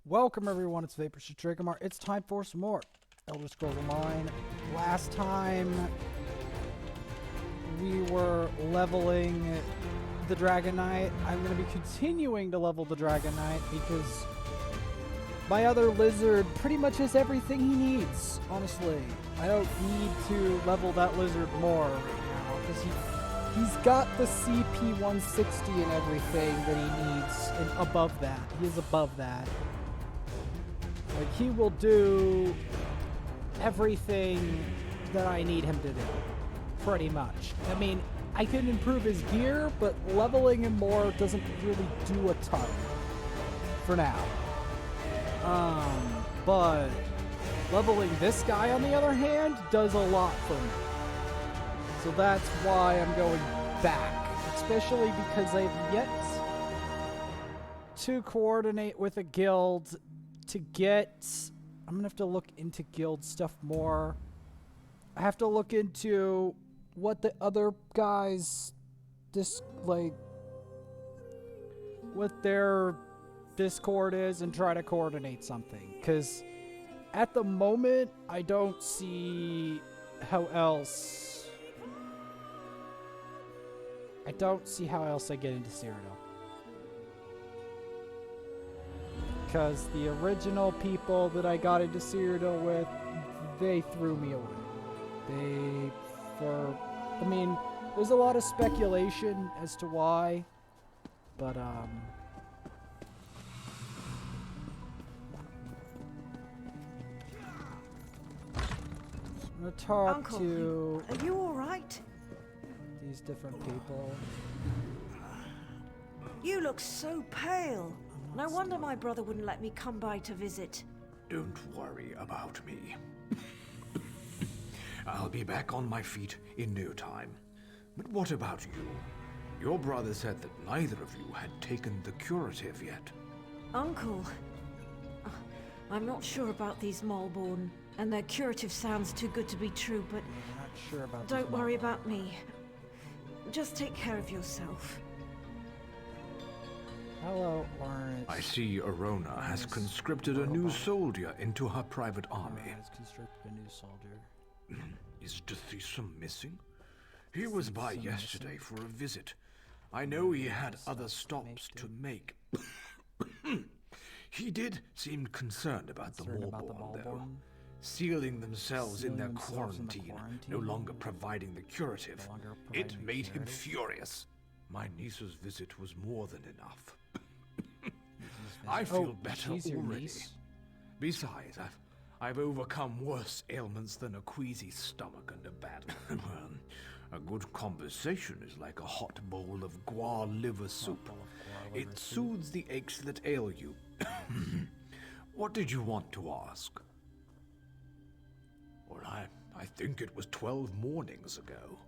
Welcome everyone, it's Vapor Trigamar. It's time for some more Elder Scrolls Online. Last time we were leveling the Dragon Knight. I'm going to be continuing to level the Dragon Knight because my other lizard pretty much has everything he needs, honestly. I don't need to level that lizard more right now because he's got the CP 160 and everything that he needs, and above that. He is above that. Like, he will do everything that I need him to do, pretty much. I mean, I can improve his gear, but leveling him more doesn't really do a ton for now. But leveling this guy, on the other hand, does a lot for me. So that's why I'm going back, especially because I've yet to coordinate with a guild to get... I'm gonna have to look into guild stuff more. I have to look into what the other guys what their Discord is and try to coordinate something, because at the moment I don't see how else I get into Cyrodiil. Because the original people that I got into Cyrodiil with, they threw me away. I mean, there's a lot of speculation as to why, but, I'm gonna talk Uncle, to... are you alright? These different people. You look so pale. No wonder my brother wouldn't let me come by to visit. Don't worry about me. I'll be back on my feet in no time. But what about you? Your brother said that neither of you had taken the curative yet. Uncle, I'm not sure about these Malborn, and their curative sounds too good to be true, but I'm not sure about don't worry about me. Just take care of yourself. Hello, Orange. I see Arona has conscripted a new soldier into her private army. Has conscripted a new soldier. Is Dathisum missing? He was by yesterday for a visit. I know he had other stops to make. He did seem concerned about the Malborn, though. Sealing themselves in their quarantine, no longer providing the curative. It made him furious. My niece's visit was more than enough. I feel better already. Besides, I've overcome worse ailments than a queasy stomach and a bad... Well, a good conversation is like a hot bowl of guar liver soup. It soothes the aches that ail you. What did you want to ask? Well, I think it was 12 mornums ago.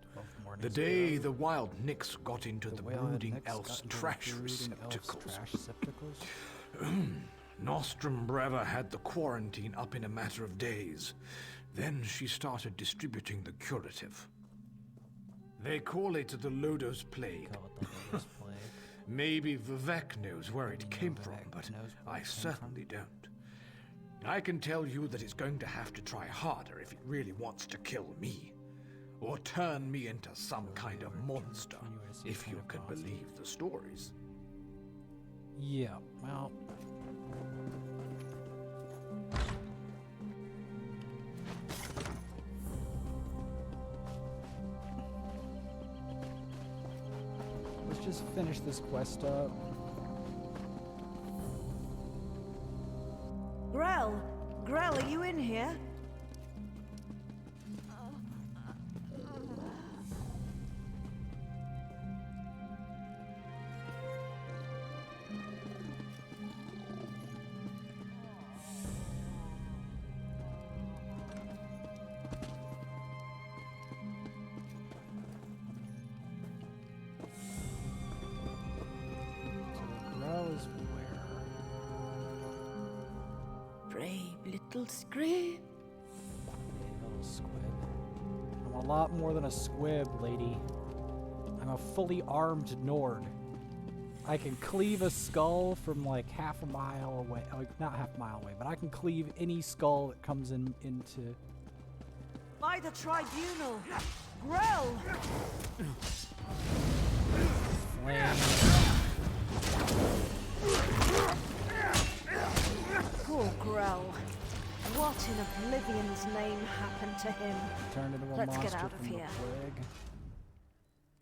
The day the wild Nix got into the brooding elf's trash receptacles. Nostrum Breva had the quarantine up in a matter of days. Then she started distributing the curative. They call it the Lodo's Plague. Maybe Vivek knows where it came from, but I certainly don't. I can tell you that it's going to have to try harder if it really wants to kill me. Or turn me into some kind of monster, if you can believe the stories. Yeah, well... let's just finish this quest up. Grell, are you in here? Brave little squib. Little squib. I'm a lot more than a squib, lady. I'm a fully armed Nord. I can cleave a skull from like half a mile away. Like, not half a mile away, but I can cleave any skull that comes into. By the tribunal! Grell! Flame. Poor Grell. What in Oblivion's name happened to him? Turned into a Let's monster get out of from here. the plague.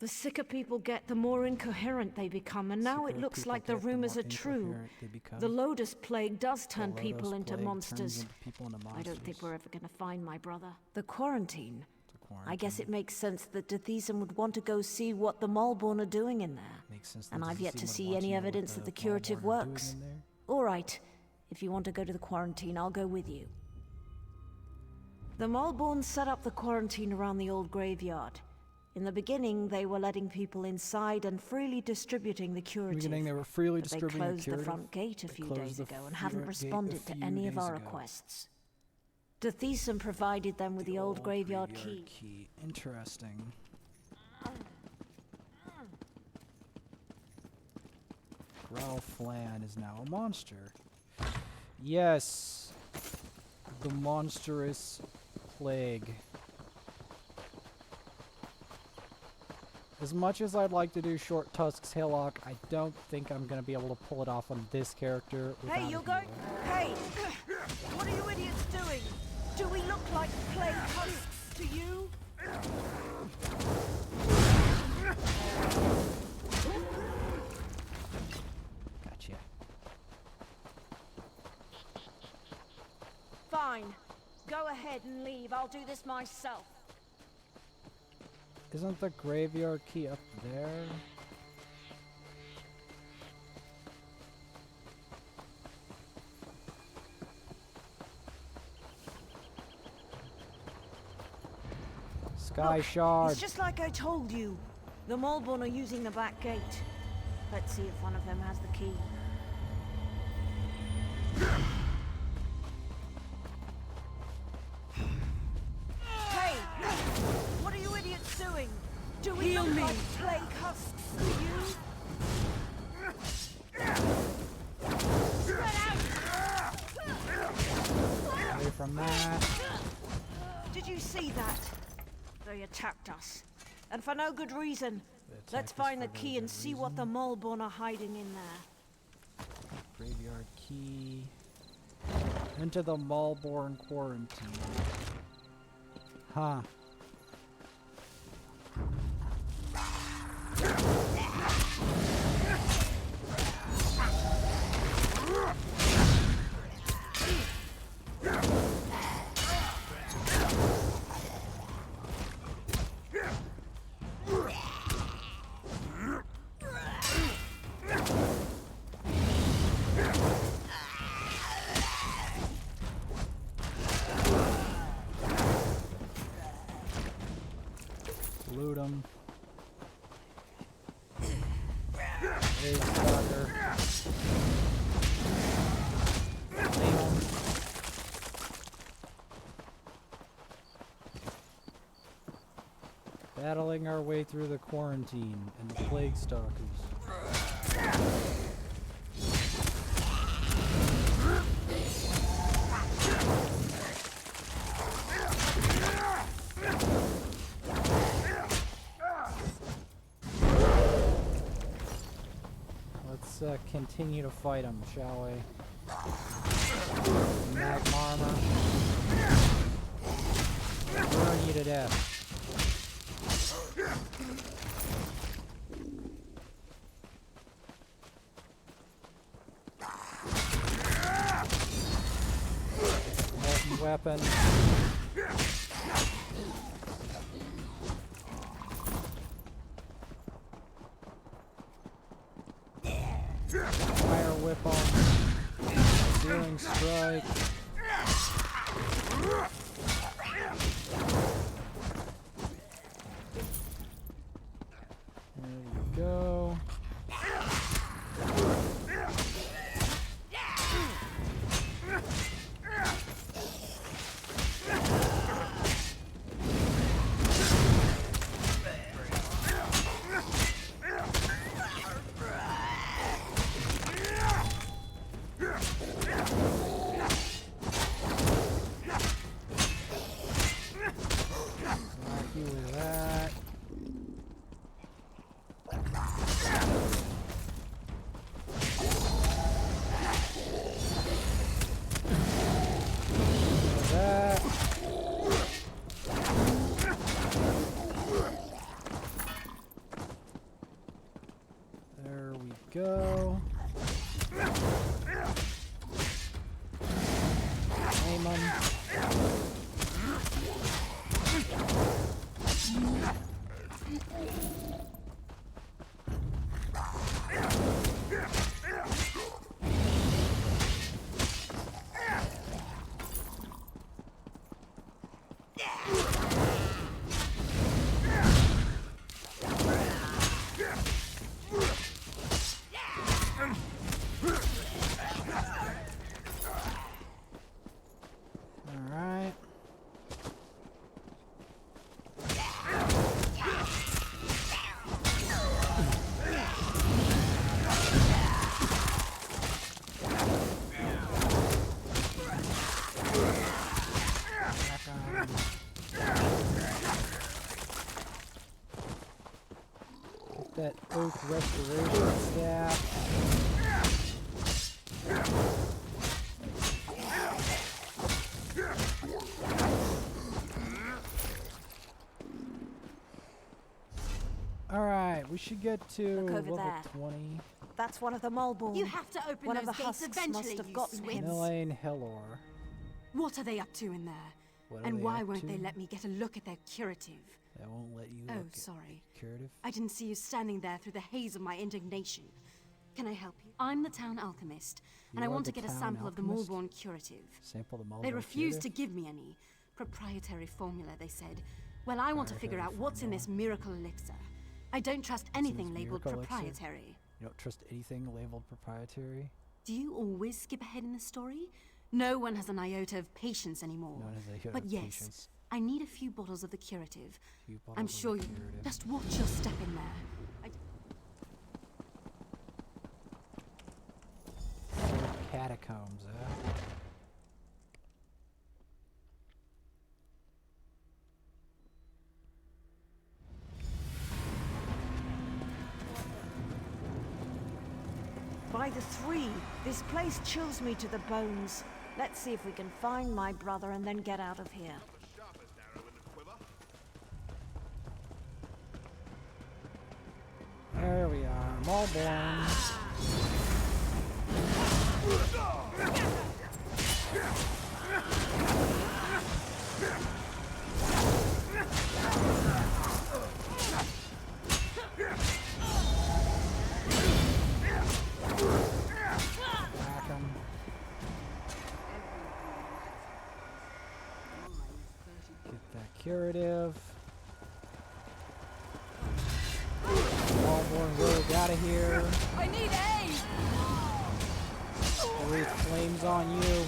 The sicker people get, the more incoherent they become, and now it Sicker looks people like the get, rumors more are true. incoherent they become. The Lotus Plague does turn The people Lotus into plague monsters. turns people into I don't think monsters. we're ever going to find my brother. The quarantine. The I guess quarantine. it makes sense that Dethesan would want to go see what the Malborn are doing in there. Makes sense And that I've yet Dethesan to would see want any know what evidence that the Malborn curative are doing works. in there. All right, if you want to go to the quarantine, I'll go with you. The Malborn set up the quarantine around the old graveyard. In the beginning, they were letting people inside and freely distributing the In the curative. beginning, they were freely But they distributing closed the curative. front gate a They few closed days the ago and haven't gate a responded to few any of days our ago. requests. Dethesan provided them with the old graveyard key. Interesting. Grell Flan is now a monster. Yes. The monstrous plague. As much as I'd like to do Short Tusk's Hillock, I don't think I'm going to be able to pull it off on this character without Hey, a you're going. healer. Hey! What are you idiots doing? Do we look like plague husks to you? Gotcha. Fine. Go ahead and leave. I'll do this myself. Isn't the graveyard key up there? Sky Look, Shard. It's just like I told you. The Malborn are using the back gate. Let's see if one of them has the key. Hey! What are you idiots doing? Do we look like plague husks to you? Away from that. Did you see that? They attacked us. And for no good reason. They attacked Let's us find the for no key good and see what the reason. Malborn are hiding in there. Graveyard key. Into the Malborn quarantine. Huh. Loot 'em. There's the dagger. Claim 'em. Battling our way through the quarantine and the plague stalkers. Let's continue to fight them, shall we? Magma armor. Burn you to death. Molten weapon. Fire whip on. Searing strike. There we go. Oak Restoration Staff. Alright, we should get to Look over level there. 20. That's one of the Malborn. You have to open One of those the gates husks eventually, must have you gotten him. swifts. Milane Hellor. What are they up to in there? What are And they why up won't to? they let me get a look at their curative? They won't let you Oh, look at sorry. curative. I didn't see you standing there through the haze of my indignation. Can I help you? I'm the town alchemist, and I You are want to the get a town sample of the alchemist? Malborn curative. Sample the Malborn They refused to curative? give me any. Proprietary formula, they said. Well, I want to figure out Proprietary what's in this miracle elixir. I don't trust anything labeled miracle elixir? proprietary. You don't trust anything labeled proprietary? Do you always skip ahead in the story? No one has an iota of patience anymore. No one has an iota But of yes, patience. I need a few bottles of the curative. Few bottles I'm of the sure you curative. just watch your step in there. Catacombs, eh? By the three, this place chills me to the bones. Let's see if we can find my brother and then get out of here. There we are, Malborn. Whack 'em. Get that curative. Malborn rogue out of here. I need aid! Breathe flames on you.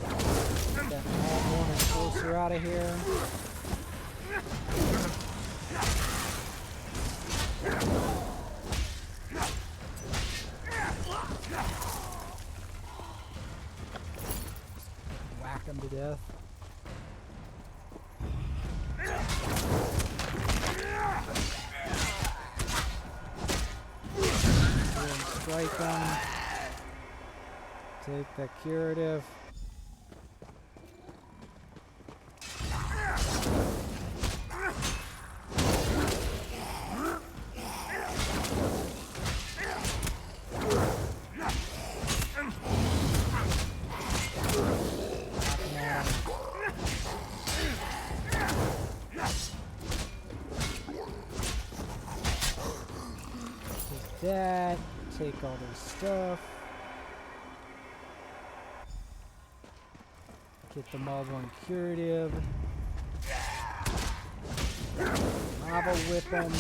Get that Malborn and closer out of here. Whack him to death. Strike him. Take that curative. Take that. Take all this stuff. Get the Malborn curative. Lava whip him.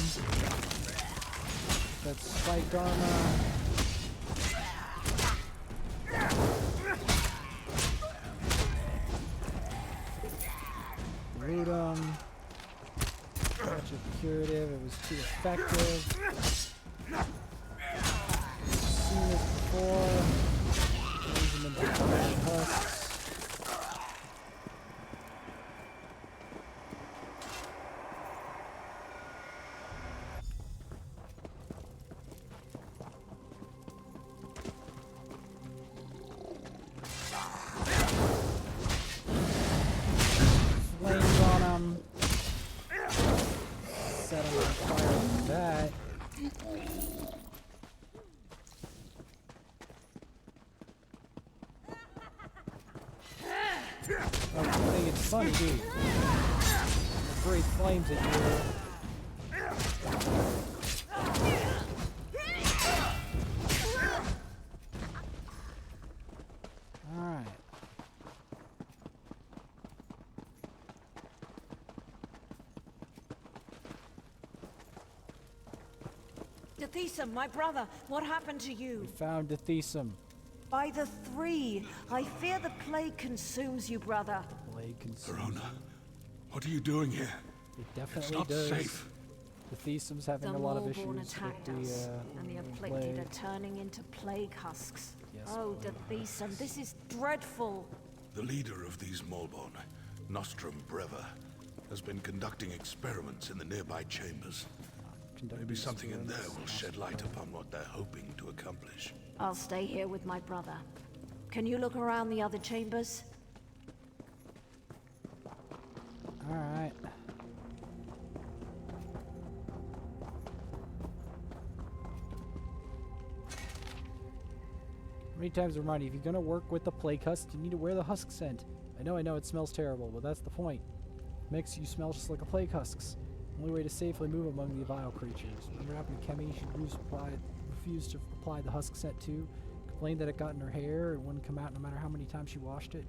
That spiked armor. Loot him. Bunch of curative. It was too effective. Seen this before. Use them into giant husks. Flames on them. Set them on fire with that. Oh, you think it's funny, do you? Breathe flames at you. Alright. Dethesum, my brother, what happened to We you? found Dethesum. By the three, I fear the plague consumes you, brother. Blade consumes. Verona, what are you doing here? It It's definitely not does. safe. The Thesam's having The a lot of Maulborn issues attacked with us, the and the afflicted plague. are turning into plague husks. Yes, Oh, the plague Thesam, this is dreadful. The leader of these Maulborn, Nostrum Breva, has been conducting experiments in the nearby chambers. Maybe something in there will shed light upon what they're hoping to accomplish. I'll stay here with my brother. Can you look around the other chambers? Alright. How many times remind you, if you're gonna work with the plague husk, you need to wear the husk scent. I know, it smells terrible, but that's the point. It makes you smell just like a plague husk's. Only way to safely move among the vile creatures. Remember what happened to Kemi? She refused to apply the husk scent too. Complained that it got in her hair and wouldn't come out no matter how many times she washed it.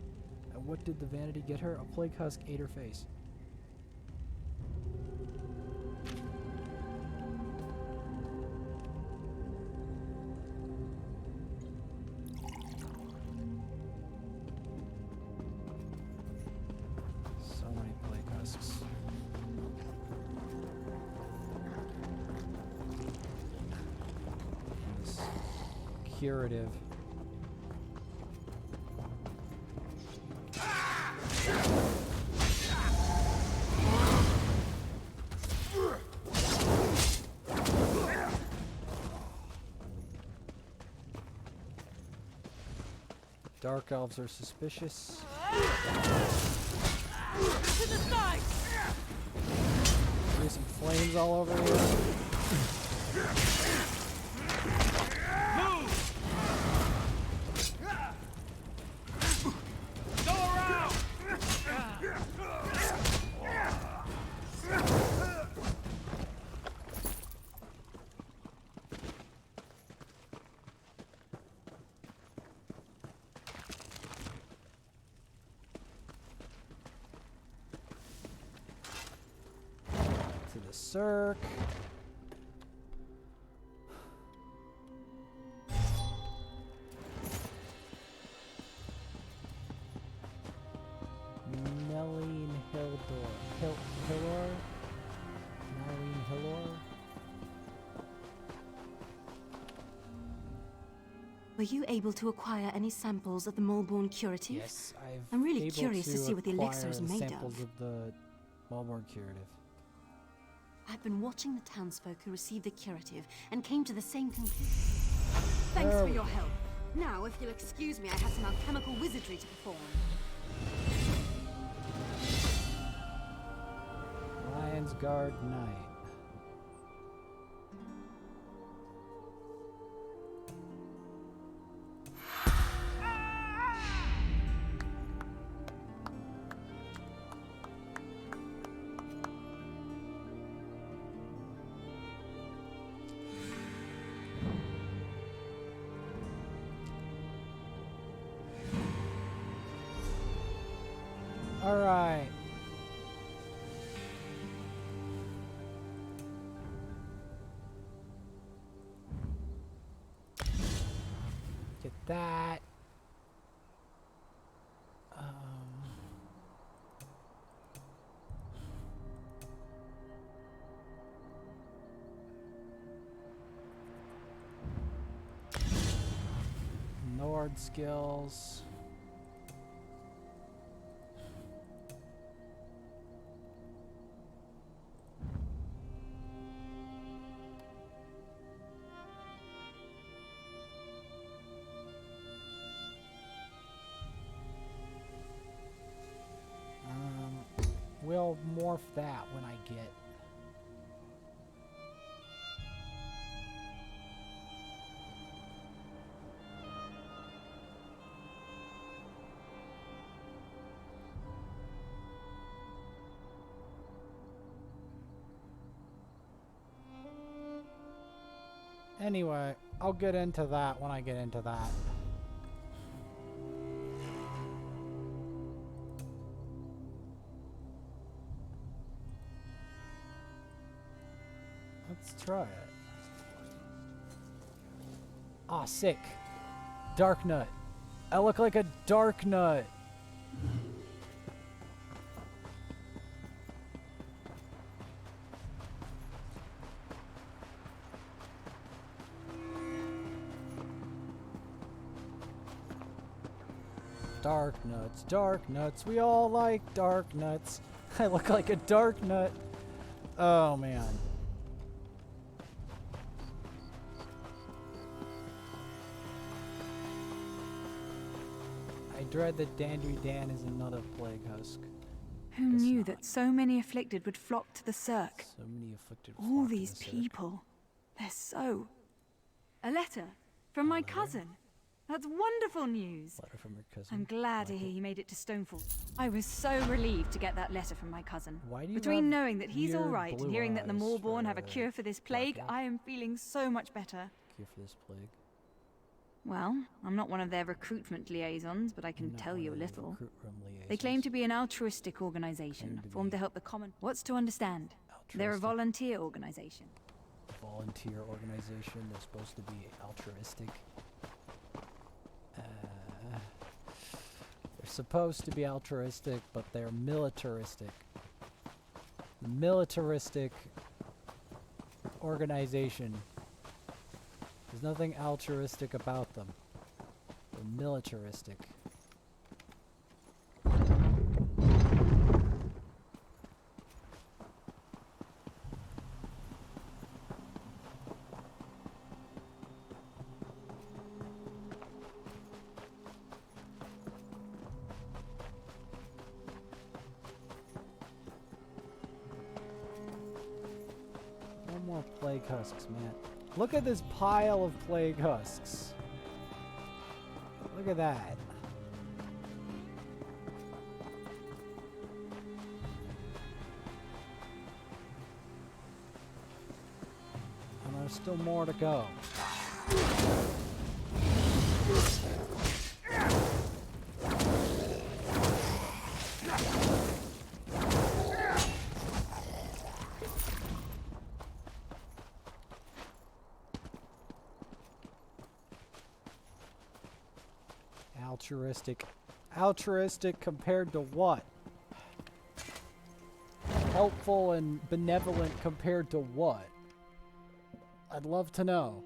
And what did the vanity get her? A plague husk ate her face. So many plague husks. This curative. Dark elves are suspicious. There's some flames all over here. To the circ. Melline Hildor. Hillor? Melline Hillor? Were you able to acquire any samples of the Maulborn curative? Yes, I'm really able curious to see what the acquire elixir is the made samples of. the Maulborn curative. I've been watching the townsfolk who received the curative and came to the same conclusion. Thanks There for we your go. help. Now, if you'll excuse me, I have some alchemical wizardry to perform. Lion's Guard Knight. All right. Get that. Nord skills. We'll morph that when I get. Anyway, I'll get into that when I get into that. Let's try it. Ah, sick. Dark nut. I look like a dark nut. Dark nuts, dark nuts. We all like dark nuts. I look like a dark nut. Oh, man. I dread that Dandry Dan is another plague husk. Who knew that so many afflicted would flock to the Cirque? So many afflicted. All these people. They're so... A letter from my cousin. That's wonderful news. Letter from your cousin. I'm glad to hear he made it to Stonefall. I was so relieved to get that letter from my cousin. Why do you Between have knowing that he's all weird right and blue hearing that the eyes Maulborn for, have a cure for this plague, blackout? I am feeling so much better. Cure for this plague. Well, I'm not one of their recruitment liaisons, but I can Not tell one you a of the little. recruit room They claim liaisons. to be an altruistic organization, to formed to be help the common... What's to understand? They're a Altruistic. volunteer organization. Volunteer organization. They're supposed to be altruistic. They're supposed to be altruistic, but they're militaristic. The militaristic organization. There's nothing altruistic about them. They're militaristic. No more plague husks, man. Look at this pile of plague husks. Look at that. And there's still more to go. Altruistic. Altruistic compared to what? Helpful and benevolent compared to what? I'd love to know.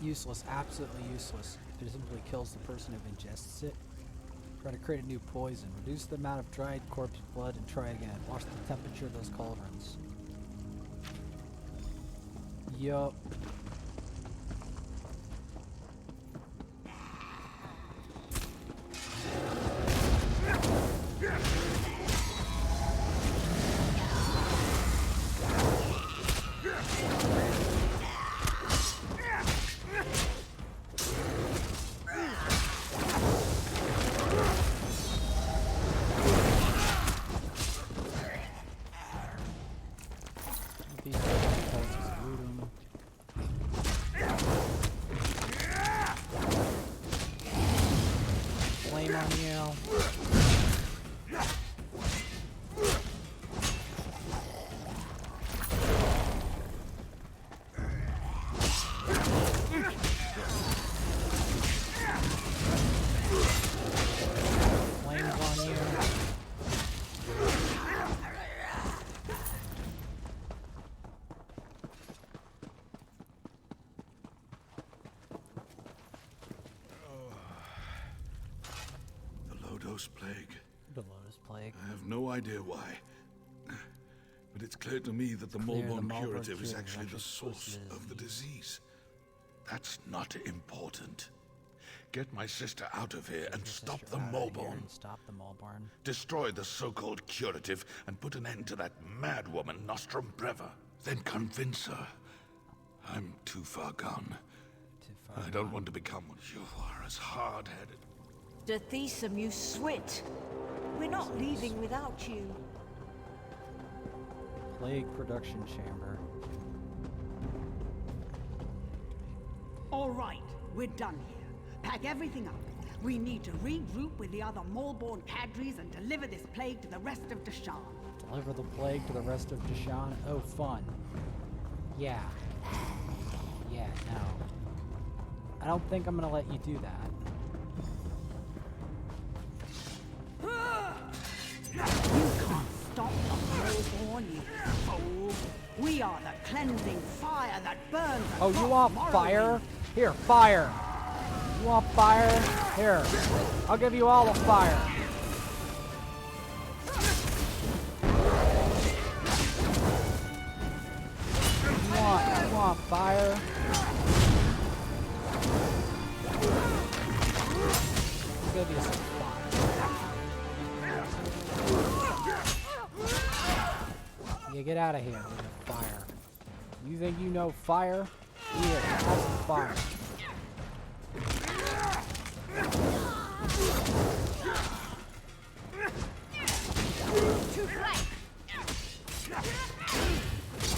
Useless, absolutely useless. It simply kills the person who ingests it. Try to create a new poison. Reduce the amount of dried corpse blood and try again. Watch the temperature of those cauldrons. Yup. Flame on you. Flames on you. The low-dose plague. The Lotus Plague. I have no idea why. But it's clear to me that the Clear the Mulborn Mulborn curative is curative actually the actually source of the disease. That's not important. Get my sister out of here and stop the Mulborn. Stop the Mulborn. Destroy the so-called curative and put an end to that mad woman, Nostrum Breva. Then convince her. I'm too far gone. I don't want to become what you are, as hard-headed. Dethisum, you swit. We're not leaving without you. Plague production chamber. All right, we're done here. Pack everything up. We need to regroup with the other Mole-born cadres and deliver this plague to the rest of Deshan. Deliver the plague to the rest of Deshan? Oh, fun. Yeah. Yeah, no. I don't think I'm gonna let you do that. You can't stop the Mole-born, you fool. We are the cleansing fire that burns. Oh, you want fire? Here, fire. You want fire? Here. I'll give you all the fire. You want fire? I'll give you some fire. Yeah, get out of here with your fire. You think you know fire? Here, have some fire.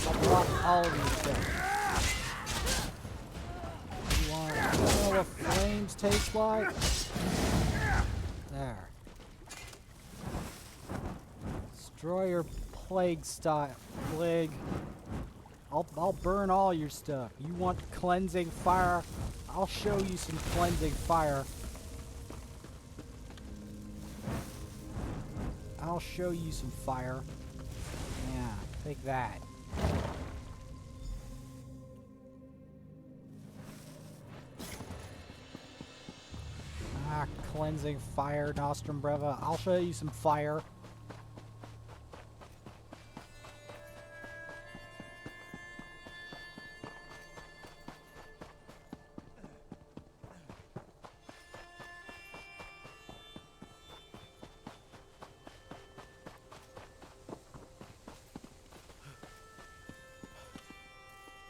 I'll block all of you things. You know what flames taste like? There. Destroy your plague. I'll burn all your stuff. You want cleansing fire? I'll show you some cleansing fire. I'll show you some fire. Yeah, take that. Ah, cleansing fire, Nostrum Breva. I'll show you some fire.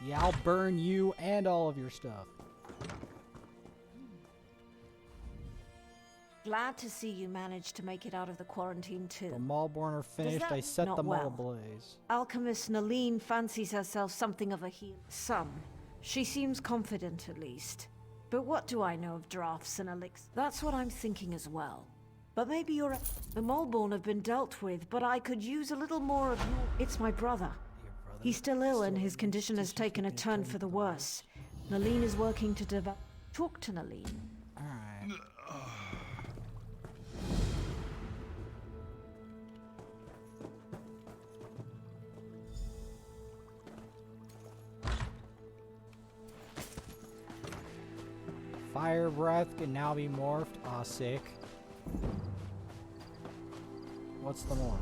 Yeah, I'll burn you and all of your stuff. Glad to see you managed to make it out of the quarantine too. The Mole-born are finished. I set not them all well? ablaze. Alchemist Naline fancies herself something of a healer. Some. She seems confident at least. But what do I know of drafts and elixirs? That's what I'm thinking as well. But maybe you're the Mole-born have been dealt with, but I could use a little more of your... It's my brother. He's still ill and his condition has taken a turn for the worse. Naline is working to develop... Talk to Naline. Alright. Fire breath can now be morphed. Aw, sick. What's the morph?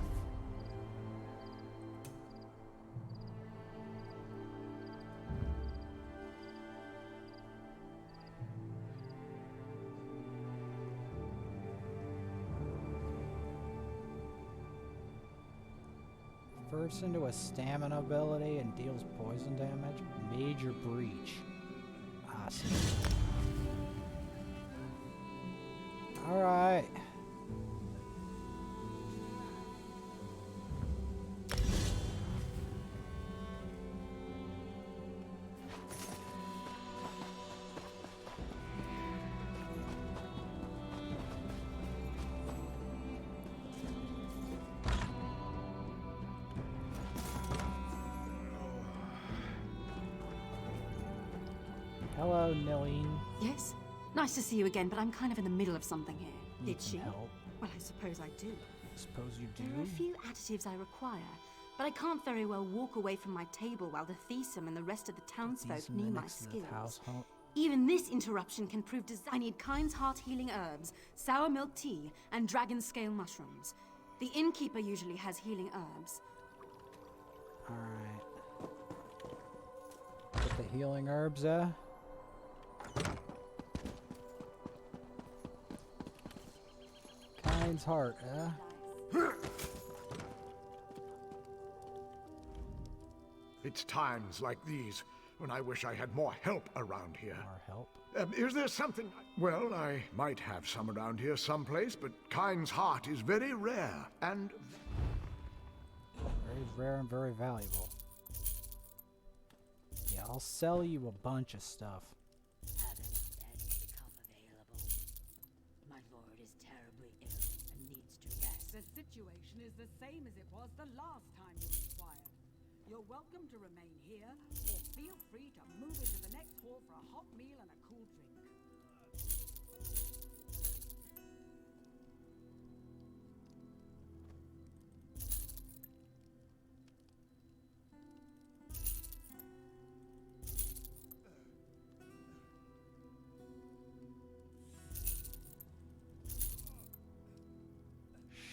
Converts into a stamina ability and deals poison damage. Major breach. Ah, sick. Alright. Hello, Naline. Yes? Nice to see you again, but I'm kind of in the middle of something here. Need Did some she? help? Well, I suppose I do. Suppose you There are a do? few additives I require, but I can't very well walk away from my table while the Thesim and the rest of the townsfolk These need my mimics of the skills. household. Even this interruption can prove I need Kind's Heart healing herbs, sour milk tea, and dragon scale mushrooms. The innkeeper usually has healing herbs. Alright. Put the healing herbs, Kind's Heart, It's times like these when I wish I had more help around here. More help? Is there something... Well, I might have some around here someplace, but Kind's Heart is very rare and... Very rare and very valuable. Yeah, I'll sell you a bunch of stuff. situation is the same as it was the last time you inquired. You're welcome to remain here, or feel free to move into the next hall for a hot meal and a cool drink.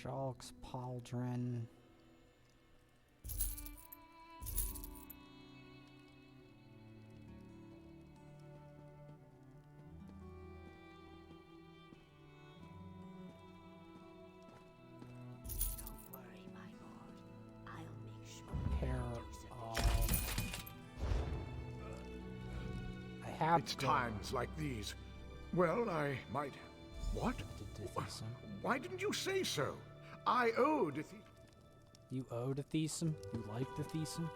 Shulk's Pauldron. Don't worry, my lord. I'll make sure. Hair I have It's to. times like these. Well, I might... What? Why didn't you say so? I owed... You owed a Thesum? You liked the Thesum?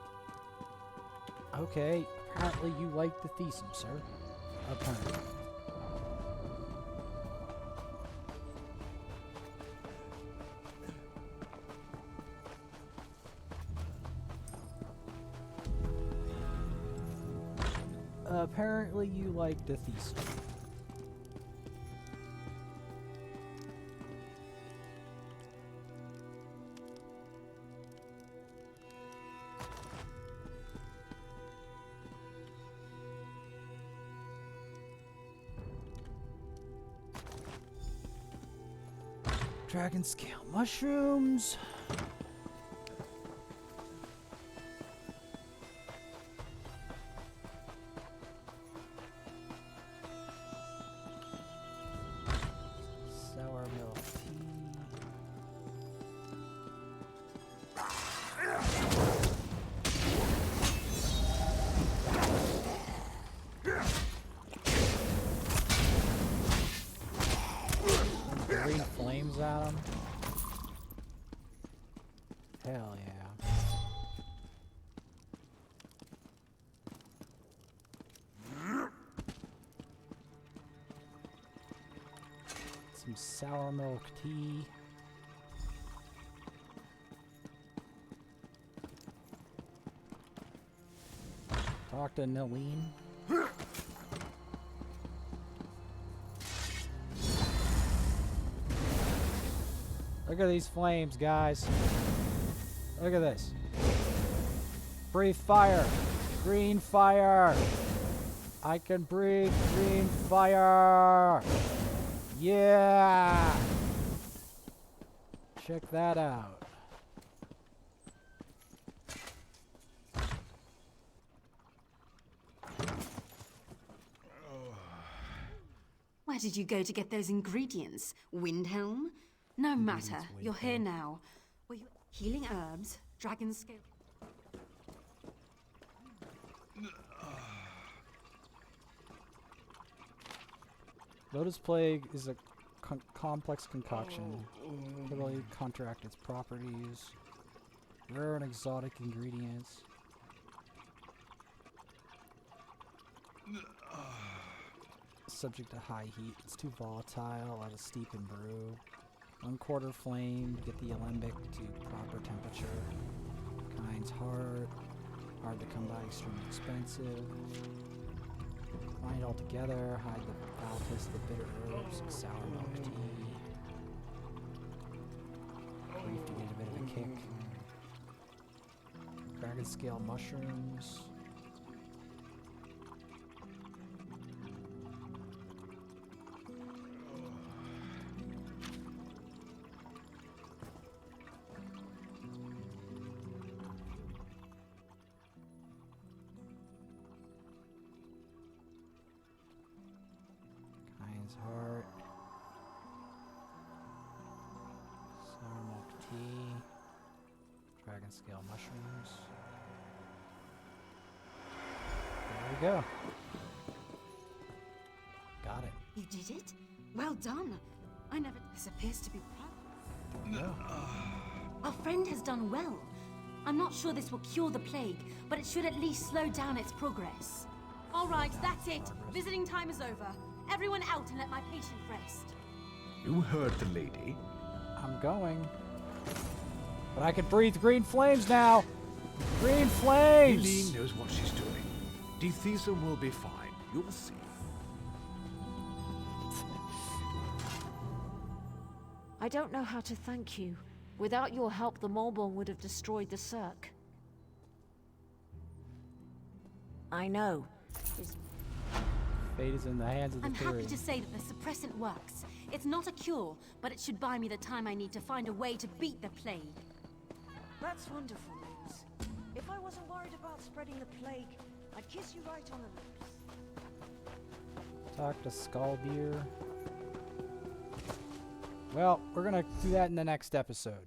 Okay, apparently you like the Thesum, sir. Apparently. Apparently you like the Thesum. Dragon scale mushrooms. Sour milk tea. Green flames at him. Hell yeah. Some sour milk tea. Talk to Nalene. Look at these flames, guys. Look at this. Breathe fire. Green fire. I can breathe green fire. Yeah. Check that out. Where did you go to get those ingredients? Windhelm? No matter. You're here now. Were you healing herbs? Dragon scale. Lotus Plague is a complex concoction. Can really counteract its properties. Rare and exotic ingredients. Subject to high heat. It's too volatile. Let it steep and brew. 1/4 flame. Get the alembic to proper temperature. Kind's heart. Hard to come by. Extremely expensive. Bind all together. Hide the foul taste of the bitter herbs. Sour milk tea. Brief to get a bit of a kick. Dragon scale mushrooms. Heart, sour milk tea, dragon scale mushrooms. There we go. Got it. You did it? Well done. I never... This appears to be proud. Our friend has done well. I'm not sure this will cure the plague, but it should at least slow down its progress. All right, that's it. Visiting time is over. Everyone out and let my patient rest. You heard the lady. I'm going. But I can breathe green flames now. Green flames! Eileen knows what she's doing. Dethesa will be fine. You'll see. I don't know how to thank you. Without your help, the Molborn would have destroyed the Cirque. I know. Fate is in the hands of the I'm happy three. to say that the suppressant works. It's not a cure, but it should buy me the time I need to find a way to beat the plague. That's wonderful news. If I wasn't worried about spreading the plague, I'd kiss you right on the lips. Talk to Skullbeer. Well, we're gonna do that in the next episode.